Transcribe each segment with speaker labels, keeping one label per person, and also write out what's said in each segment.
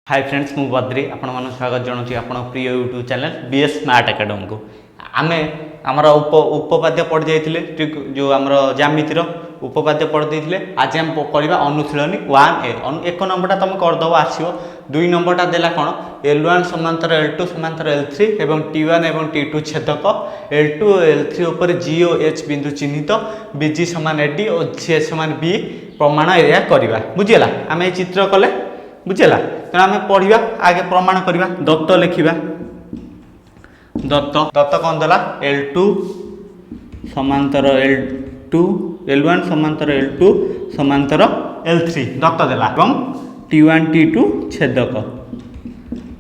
Speaker 1: hi friends मु बद्री आपण मन स्वागत जनाऊँ आप प्रिय YouTube channel BS smart academy को आमे आमर उपपाद्य पढ़ी जाइए जो आमर ज्यामितिर उपपाद्य पढ़ी देते आज आम करवा अनुशीलनी 1A एक नंबरटा तुम करदेव आसो 2 नंबरटा देला कौन L1 समांतर L2 समांतर L3 एवं T1 एवं T2 छेदक L2 L3 उपर G और H बिंदु चिन्हित BG समान AD और CH समान B प्रमाण एरिया करवा बुझीगला आम ये चित्र कले बुझीगला तेना आम पढ़ा आगे प्रमाण करवा दत्त लिखा दत्त दत्त कौन देला L2 समांतर L2 L1 समांतर L2 समांतर L3 दत्त देला एवं T1 T2 छेदक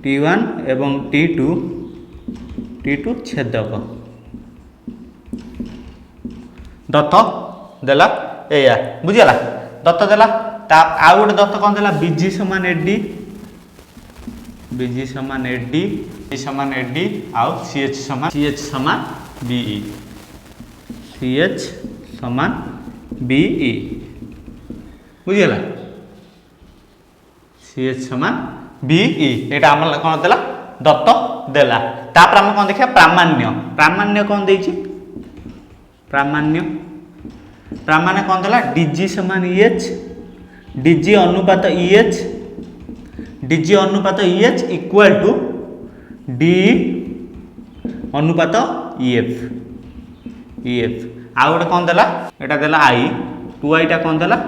Speaker 1: T1 एवं T2 छेदक दत्त देला एया बुझीगला दत्त देला आउ गोटे दत्त कौन देला BG समान AD BG समान AD B समान AD आउ CH समान BE CH समान BE बुझीगला CH समान BE एटा आम कौन देला दत्त देला तापर आम कौन देखिया प्रामाण्य प्रामाण्य कौन देछि प्रामाण्य कौन देला DG समान EH DG अनुपात EH DG अनुपात EH इक्वल टू D अनुपात EF आउ गोटे कौन देला एटा देला I 2I टा कौन देला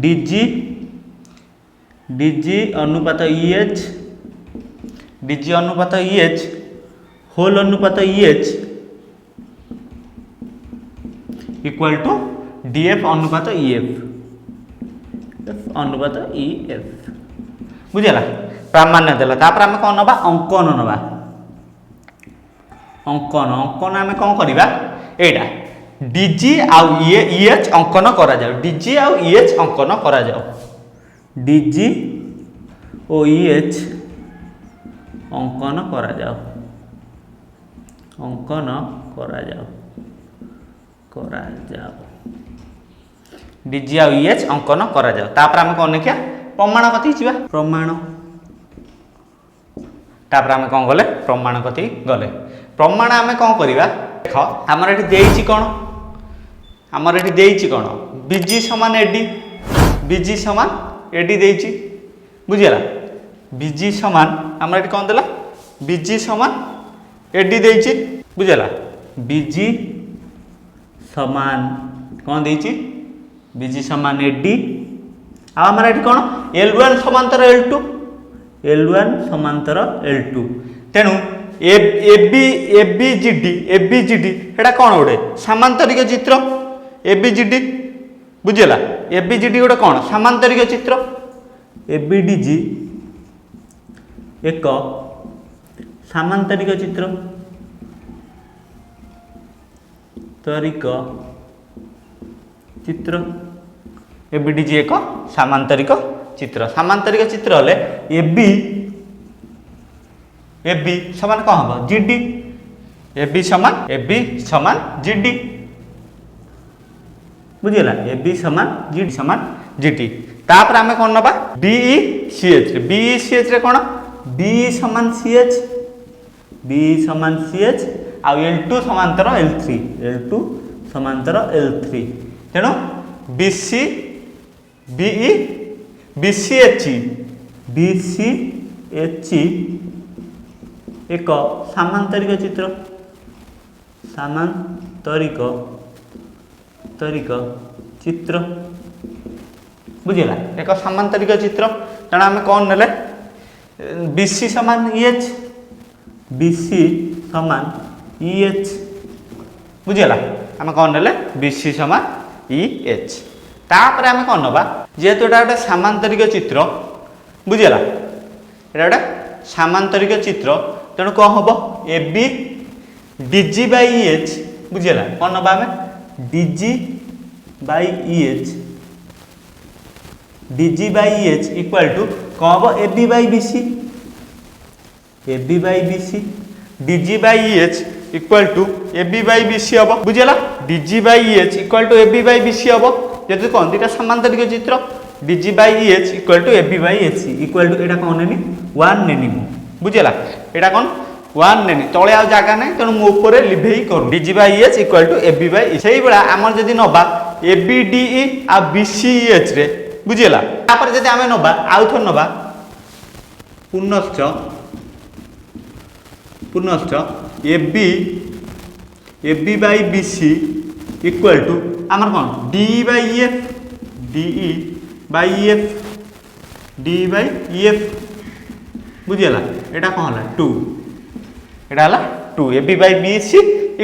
Speaker 1: DG अनुपात EH DG अनुपात EH होल अनुपात EH इक्वल टू DF अनुपात EF अनुपात EF बुझीगला प्रामाण्य देला तापर आम कौन नबा अंकन नबा अंकन आम कौन करवा एटा DG आउ EH अंकन करा जाओ DG आउ EH अंकन करा जाओ DG और EH अंकन करा जाओ DG आउ EH अंकन करा जाओ तापर आम कौन लिखिया प्रमाण कथी छिबा प्रमाण तापर आम कौन गले प्रमाण कथी गले प्रमाण आम कौन करवा देख आमर एठी देइछि कोन आमर एठी देइछि कोन BG समान AD BG समान AD देइछि बुझियला BG समान आमर एठी कोन देला BG समान AD देइछि बुझियला BG समान कोन देइछि BG समान AD आमर एठी कोन L1 समांतर L1 समांतर L2 तेणु ABGD एटा कौन गोटे सामांतरिक चित्र ABGD बुझीगला ABGD गोटे कौन सामांतरिक चित्र ABDG एक सामांतरिक चित्र ABDG एक सामांतरिक चित्र हेले AB समान कौन हम GD AB समान GD बुझीगला AB समान GD तापर आमे कौन नबा BECH रे कौन BE समान CH आउ L2 समांतर L3 तेणु BCH एक सामांतरिक चित्र बुझीगला एक सामांतरिक चित्र तेणु आम कौन नेले BC समान EH बुझीगला आम कौन नेले BC समान EH तापर आम कौन नबा जेहेतु एटा गोटे सामांतरिक चित्र बुझीगला एटा गोटे सामांतरिक चित्र तेणु कौन हम AB DG बाई EH बुझीगला कौन नबा आम DG by EH equal to कौन हम AB by BC DG by EH equal to AB by BC हम बुझीगला DG by EH equal to AB by BC हम जेहेतु कौन दुटा सामांतरिक चित्र DG by EH equal to AB by AC equal to एटा कोन नेनी 1 नेनी बुझिला एटा कोन 1 नेनी तळे आ जागा नै तण मो ऊपर लिभेई करू DG by EH equal to AB by EH सेही बेला हमर जदी नबा ABDE आ BCEH रे बुझिला तापर जदी हमें नबा आउ थोर नबा पुनश्च AB by BC equal to आमर कोन DE by EF DE by EF DE by EF बुझिला एटा कोन हला 2 एटा हला 2 AB by BC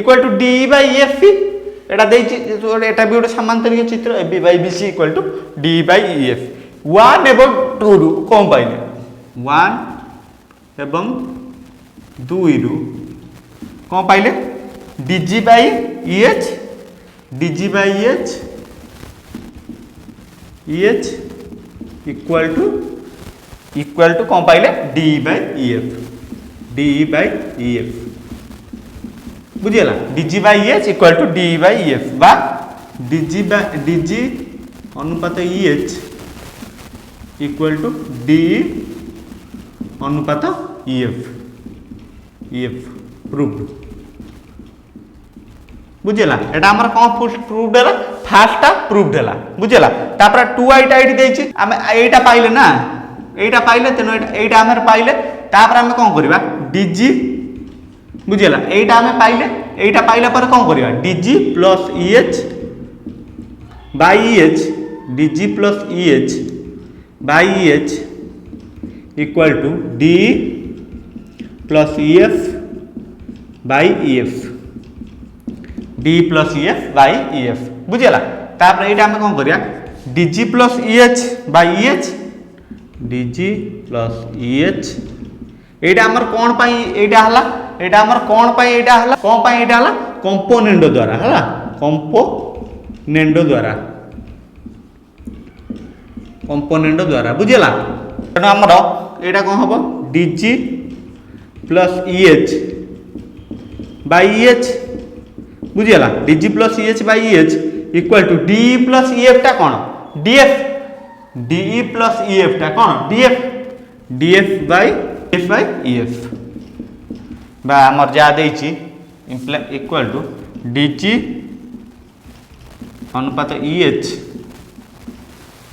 Speaker 1: equal to DE by EF एटा देछि एटा भी गोटे समांतरिक चित्र AB by BC equal to DE by EF 1 एवं 2 रु कोन पाइले 1 एवं 2 रु कोन पाइले DG by EH DG by EH equal to कौन पाइले DE by EF बुझिला DG by EH equal to DE by EF बा DG अनुपात EH इक्वल टू DE अनुपात EF प्रूव्ड बुझिला एटा हमर कोन प्रूव्ड हैला फास्ट प्रूव्ड हैला बुझिला तापर 2 आइटा आइडी देछि हम एटा पाइले ना एटा पाइले तेनो एटा हमर पाइले तापर हम कोन करबा DG बुझिला एटा हम पाइले एटा पाइला पर कोन करबा DG plus EH by EH DG plus EH by EH equal to DE plus EF by EF D plus EF by EF बुझिला तापर एटा हम कोन करिया DG plus EH by EH DG plus EH एटा हमर कोन पई एटा हला एटा हमर कोन पई एटा हला कोन पई एटा हला कंपोनेंट द्वारा हला कंपोनेंट द्वारा बुझिला तनो हमर एटा कोन हबो DG plus EH by EH बुझिला DG plus EH by EH equal to DE plus EF टा कोन DF DE plus EF टा कोन DF by EF बा हमर जा देछि इक्वल टू DG अनुपात EH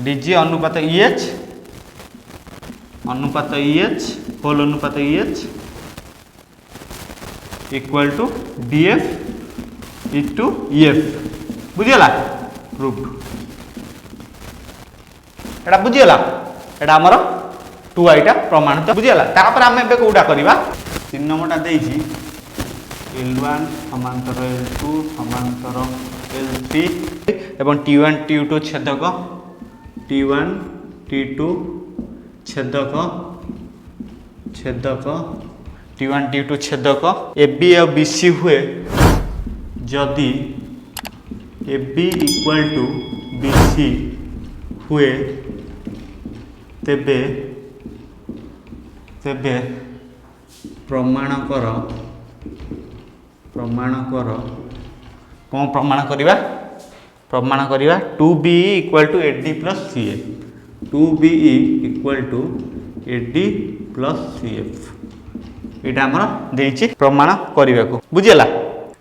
Speaker 1: DG अनुपात EH होल अनुपात EH equal to DF into EF बुझिला प्रूव्ड एटा बुझिला एटा हमर 2 आइटा प्रमाणित बुझिला तापर हम एबे कोडा करबा 3 नंबरटा देछि L1 समांतर L2 समांतर L3 एवं T1 T2 छेदक T1 T2 छेदक T1 T2 छेदक AB और BC हुए जदि AB इक्वल टू BC हुए तेबे प्रमाण कर कौन प्रमाण करिबा 2BE equal to AD plus CA 2BE equal to AD plus CF एटा हमर देछि प्रमाण करिबा को बुझिला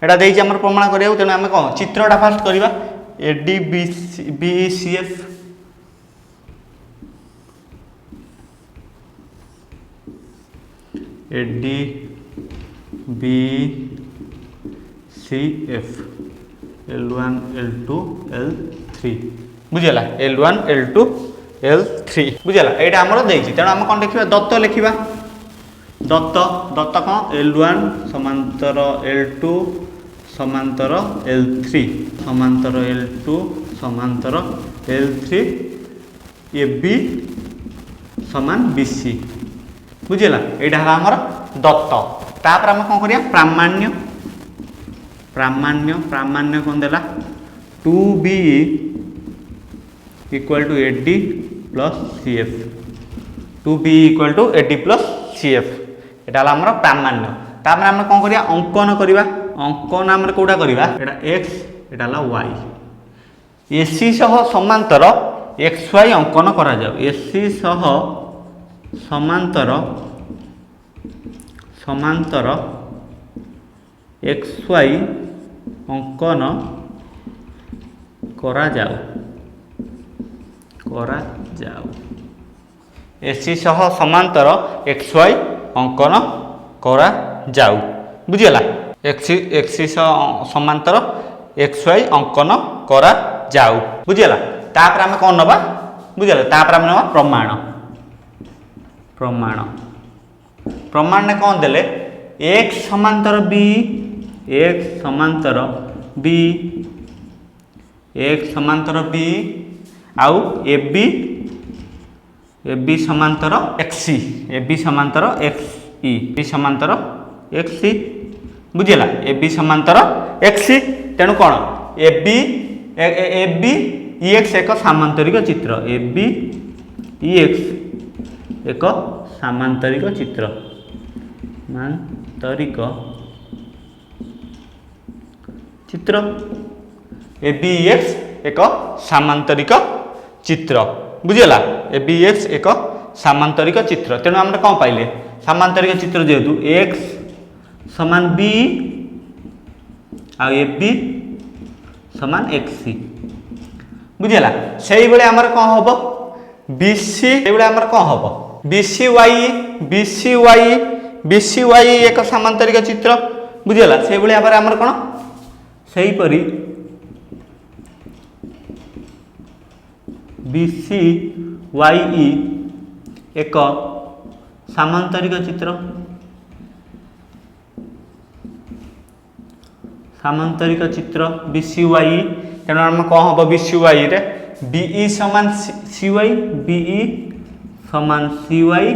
Speaker 1: एटा देछि हमर प्रमाण करिया तेन हम कोन चित्रटा फास्ट करिबा AD BCF AD BCF L1 L2 L3 बुझिला L1 L2 L3 बुझिला एटा हमर देछि तेन हम कोन लिखिबा दत्त लिखिबा दत्त कोन L1 समांतर L2 समांतर L3 समांतर L2 समांतर L3 AB समान BC बुझिला एटा हला हमर दत्त तापर हम कोन करिया प्रामाण्य कोन देला 2BE equal to AD plus CF 2BE equal to AD plus CF एटा हला हमर प्रामाण्य तापर हम कोन करिया अंकन हमर कोडा करिबा एटा x एटा हला y AC सह समांतर एक्स वाई अंकन करा जाओ एसी सह समांतर समांतर एक्स वाई अंकन करा जाओ एसी सह समांतर एक्स वाई अंकन करा जाऊ बुझीगला एक्सी समांतर एक्स वाई अंकन करा जाऊ बुझीगला तापर आम कौन नवा बुझीगला तापर आम नवा प्रमाण प्रमाण प्रमाण ने कौन देले एक्स समांतर बी एक्स समांतर बी आउ ए बी समांतर एक्सी ए बी समांतर एक्सई बी समांतर एक्सी बुझीगला ए बी समांतर एक्सी तेणु कौन ए बी एक्स एक सामांतरिक चित्र ए बी एक्स एक सामांतरिक चित्र ए बी एक्स एक सामांतरिक चित्र बुझीगला ए बी एक्स एक सामांतरिक चित्र तेणु आम कौन पाइले सामांतरिक चित्र जेहेतु एक्स समान बी आ ए बी समान एक्सी बुझीगला से आमर कौन हम बीसी आमर कौन हम बीसी वाई एक सामांतरिक चित्र बुझीगला से आमर कौन सेहीपरि बीसी वाई एक सामांतरिक चित्र बीसी वाई तेणु आम कौन हम बीसी वाई रे बीई समान सी वाई बीई समान सी वाई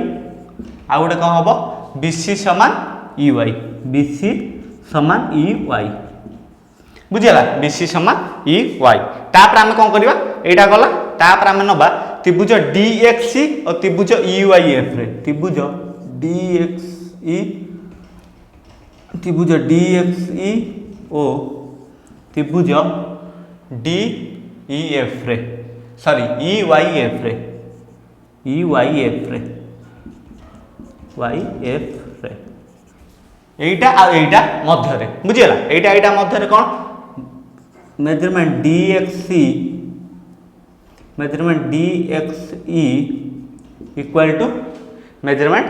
Speaker 1: आ गोटे कौन हम बीसी समान ई वाई बीसी समान ई वाई बुझीगला बीसी समान ई वाई तापर आम कौन करवा एटा गला तापर आम नबा त्रिभुज डीएक्सी और त्रिभुज ईवाईएफ रे त्रिभुज डीएक्सी ओ त्रिभुज डीईएफ रे सॉरी ईवाईएफ रे वाईएफ रे एटा आ एटा मध्य रे बुझीगला एटा मध्य रे कौन measurement DXC equal to measurement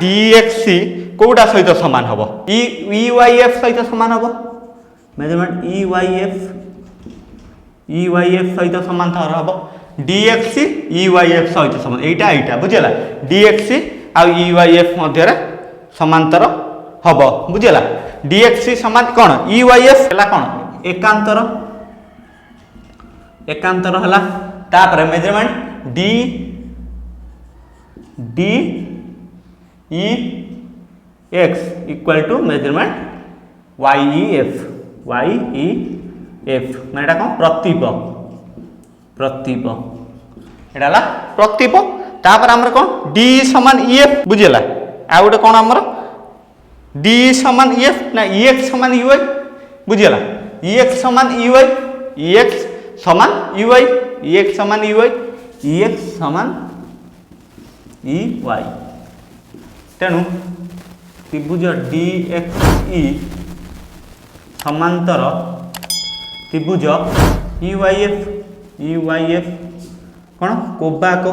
Speaker 1: DXC कोटा सहित समान हम ईवाईएफ सहित समान हम मेजरमेंट ईवाईएफ सहित समान हम डीएक्सी ईवाईएफ सहित समान एटा बुझीगला डीएक्सी आ ईवाईएफ मध्य समांतर हम बुझीगला डीएक्सी समान कौन ईवाईएफ है कौन एकांतर है तापर measurement D E X equal to measurement YEF मैंने कौन प्रतीप एटा प्रतीप तापर आमर कौन डी समान ईएफ बुझीगला आ गोटे कौन आमर डी समान ईएफ ना ईएक्स समान ईवाई बुझीगला ईएक्स समान ईवाई ईएक्स समान ईवाई ईएक्स समान ईवाई ईएक्स समान ईवाई तेणु त्रिभुज डीएक्सई समांतर त्रिभुज ईवाईएफ कौन कोबाको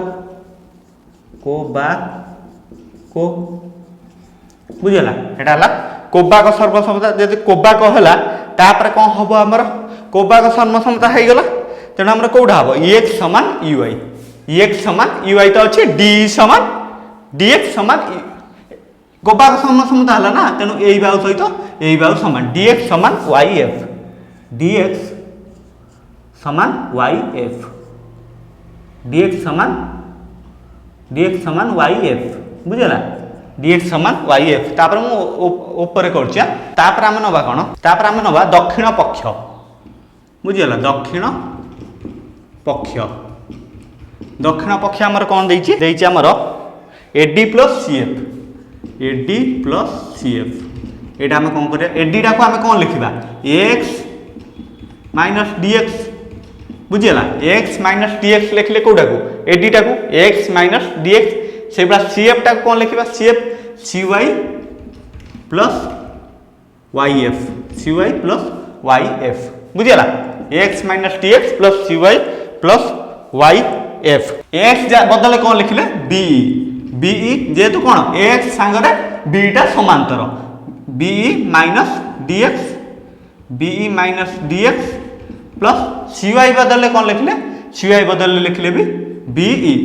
Speaker 1: बुझीगला एटा हला कोबाको सर्वसमता जदि कोबाको हला तापर कौन हम आमर कोबाको सर्वसमता हो गला तेणु आमर कौटा हम एक्स समान ईवाई एक्स समान ईवाई तो अच्छे डी समान डीएक्स समान कोबाको सर्वसमता है ना तेणु यही बाहु सहित यही बाहु समान डीएक्स समान वाईएफ डीएक्स समान वाईएफ डीएक्स समान वाईएफ बुझीगला डीएक्स समान वाईएफ तापर मु ऊपर करछिया तापर आम नबा कोन तापर आम नबा दक्षिण पक्ष बुझीगला दक्षिण पक्ष हमर कोन देइछि हमर एडी प्लस सीएफ एटा हम कोन करे एडी टा को हम कोन लिखिबा एक्स माइनस डीएक्स बुझीगला एक्स माइनस डीएक्स लिखले कोटा को एडीटा को एक्स माइनस डीएक्स से बड़ा सीएफ टा कौन लिखिबा CF CY plus YF CY plus YF बुझीगला X minus DX plus CY plus YF X बदले कौन लिखले बीई बीई जेहेतु कौन एक्स सांगरे बीटा समांतर BE minus DX plus CY बदले कौन लिखले सीवाई बदले लिखले भी बीई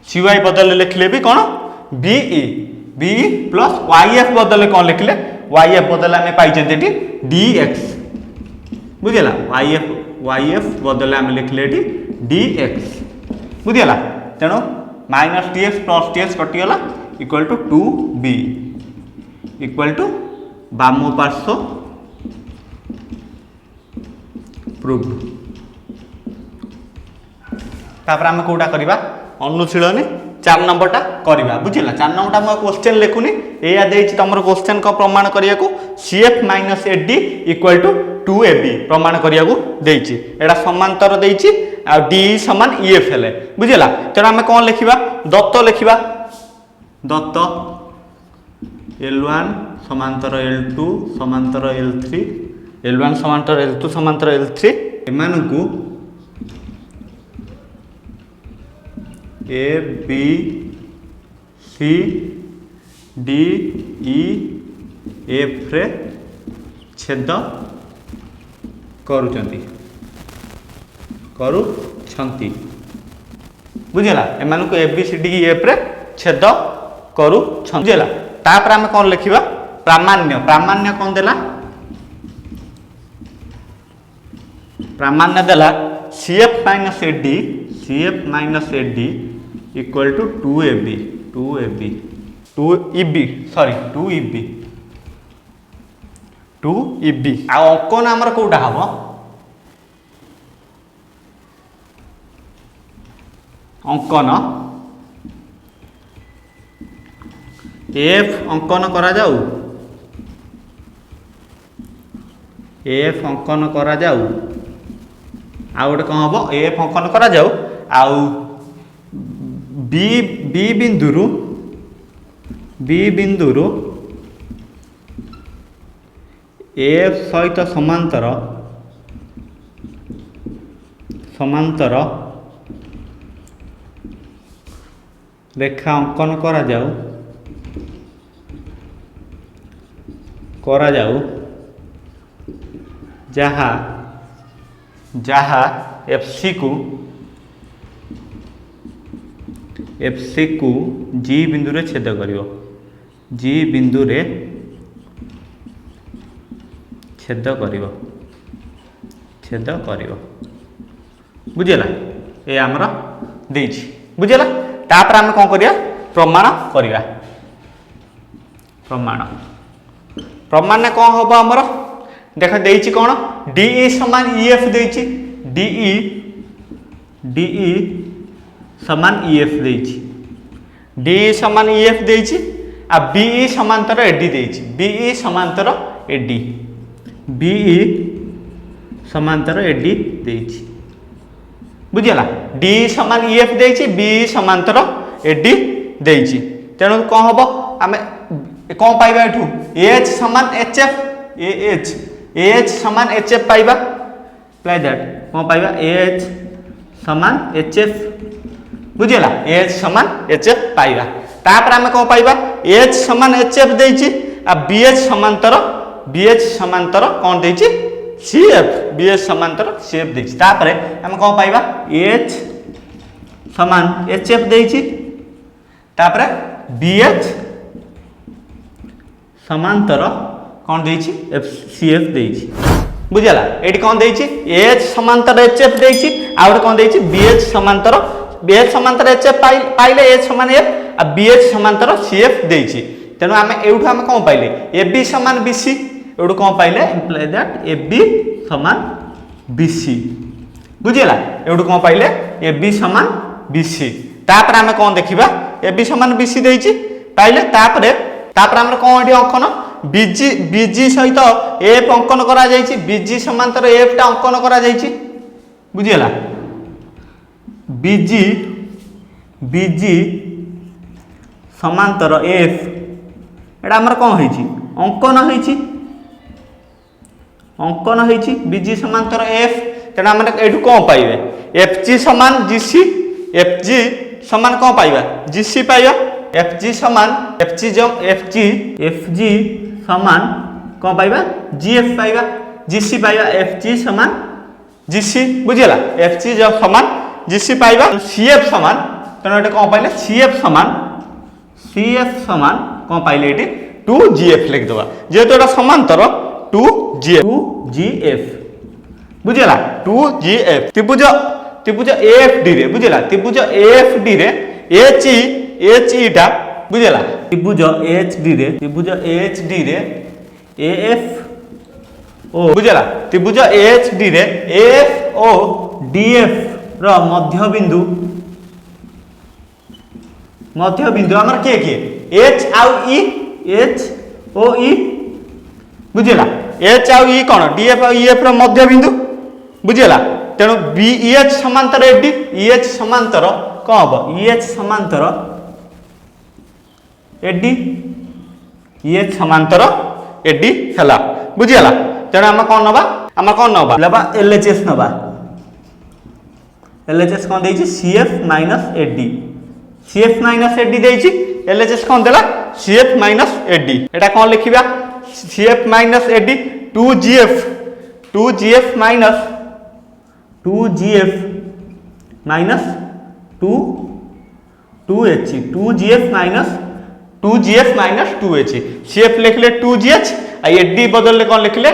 Speaker 1: सीवाई बदले लिखले भी कौन बीई बीई प्लस वाईएफ बदले कौन लिखले वाईएफ बदले आम पाई डीएक्स बुझेगा वाईएफ बदले आम लिखले डीएक्स बुझेगा तेणु माइनस डीएक्स प्लस डीएक्स कटिगला equal to 2b equal to बाम पार्श्व प्रूफ तापर आम कोटा करवा अनुशीलन 4 नंबरटा करवा बुझला 4 नंबरटा मैं क्वेश्चन लिखुनी या तुम क्वेश्चन को प्रमाण करने को CF minus AD equal to 2ab प्रमाण करने को देटा समांतर देची आ डी समान ईएफ हेले बुझला तेणु आम कौन लिखा दत्त लिखा दत्त L1 समांतर L2 समांतर L3 L1 समांतर L2 समांतर L3 एमानकु A B C D E F रे छेद करुचंती बुझला एमानकु A B C D E F रे छेद करुछंती बुझला तापर आम कौन लिखा प्रामाण्य प्रामाण्य कौन देला प्रामाण्य देला CF minus AD equal to 2ab 2eb आ अंकन आमर कोटा हम अंकन एफ अंकन करा जाऊ एफ अंकन करा जाऊ आ गोटे कौन हम एफ अंकन करा जाऊ आउ बी बिंदुरु एफ सहित समांतर रेखा अंकन करा जाऊ जहा एफसी को जी बिंदु रे छेद करिवो जी बिंदु रे छेद करिवो बुझला ए आमर देछि बुझला तापर आम कौन करिया प्रमाण करिया प्रमाण कौन हम आमर देख देछि कौन डीई समान ईएफ देछि डीई समान ईएफ देछि डीई समान ईएफ देछि आ बीई समांतर एडी देछि बीई समांतर एडी देछि बुझला डीई समान ईएफ देछि बीई समांतर एडी देछि तेणु कौन हम आम कौन पाइबा एठू एच समान एचएफ एच समान एचएफ पाइबा लाइक दैट कौन पाइबा एच समान एचएफ बुझला एच समान एचएफ पाइबा तापर आम कौन पाइबा एच समान एचएफ देछि आ बीएच समांतर कौन देछि सीएफ बीएच समांतर सीएफ देछि तापर आम कौन पाइबा एच समान एचएफ देछि तापर बीएच समांतर कौन देछि सीएफ देछि बुझला एटी कौन देछि एच समांतर एचएफ देछि आ और कौन देछि बीएच समांतर एचएफ पाइले एच समान एफ आ बीएच समांतर सीएफ देछि तेनु आमे एउठु आमे कौन पाइले एबी समान बीसी एउठु कौन पाइले इम्प्लाई दैट एबी समान बीसी बुझला एउठु कौन पाइले एबी समान बीसी तापर आमे कौन देखिबा एबी समान बीसी देछि पाइले तापर आमे कौन एठी अंकन बीजी सहित एफ अंकन करा जाइछि बीजी समांतर एफ टा अंकन करा जाइछि बुझीगला बीजी बीजी समांतर एफ एटा हमर कौन होईची अंकन होईची अंकन होईची बीजी समांतर एफ तेना हमर एठु कौन पाइबे एफजी समान जीसी एफजी समान कौन पाइबा जीसी पाइबा एफजी समान एफजी जो एफजी समान कौन पाइबा जीएफ पाइबा जीसी पाइबा एफजी समान जीसी बुझीगला एफजी जो समान जीसी पाइबा सीएफ समान तेना एटा कौन पाइले सीएफ समान कौन पाइले एटी 2जीएफ लिख दबा जेहेतु एटा समांतर 2जीएफ बुझीगला 2जीएफ त्रिभुज एएफडी रे बुझीगला त्रिभुज एएफडी रे एचई टा बुझीगला त्रिभुज एएचडी रे एएफ ओ बुझीगला त्रिभुज एएचडी रे एएफ ओ डीएफ रो मध्यबिंदु हमर के एच आउ ई बुझीगला एच आउ ई कोन डीएफ आउ ईएफ रो मध्यबिंदु बुझीगला तेणु बीएच समांतर एडी ईएच समांतर कौन हम ईएच समांतर एडी ईएच समांतर एडी हला बुझीगला तेणु आम कौन नबा एलएचएस नबा एलएचएस कौन देछि CF minus AD CF minus AD देछि एलएचएस कौन देला सीएफ माइनस एडी एटा कौन लिखिबा सीएफ माइनस एडी 2जीएफ माइनस 2जीएफ माइनस 2h 2जीएफ माइनस 2h सीएफ लिखले 2जीएच आ एडी बदल कौन लिखले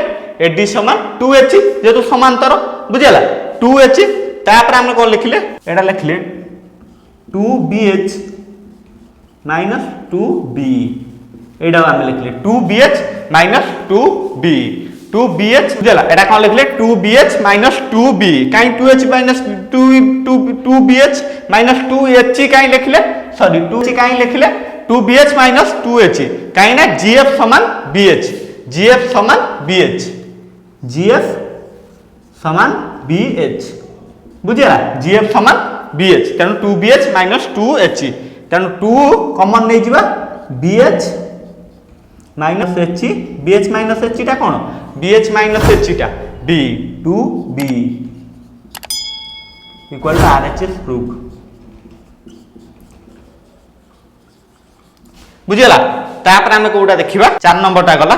Speaker 1: एडी समान 2h जेतु समांतर बुझिला 2h तापर हम कौन लिखले एटा लिखले 2bh माइनस 2b एटा हम लिखले 2bh माइनस 2bh बुझला एटा कौन लिखले 2bh माइनस 2b काई 2h minus 2bh minus 2h काई लिखले सॉरी 2h काई लिखले 2bh माइनस 2h काई ना gf समान bh gf समान bh gf समान bh बुझला gf समान bh तेनु 2bh माइनस 2h तेनु 2 कॉमन नै जिबा bh minus h bh minus h टा कोन bh माइनस h टा b 2b equal to RHS proof बुझिला तापर हम कोडा देखिबा 4 नंबर टा गला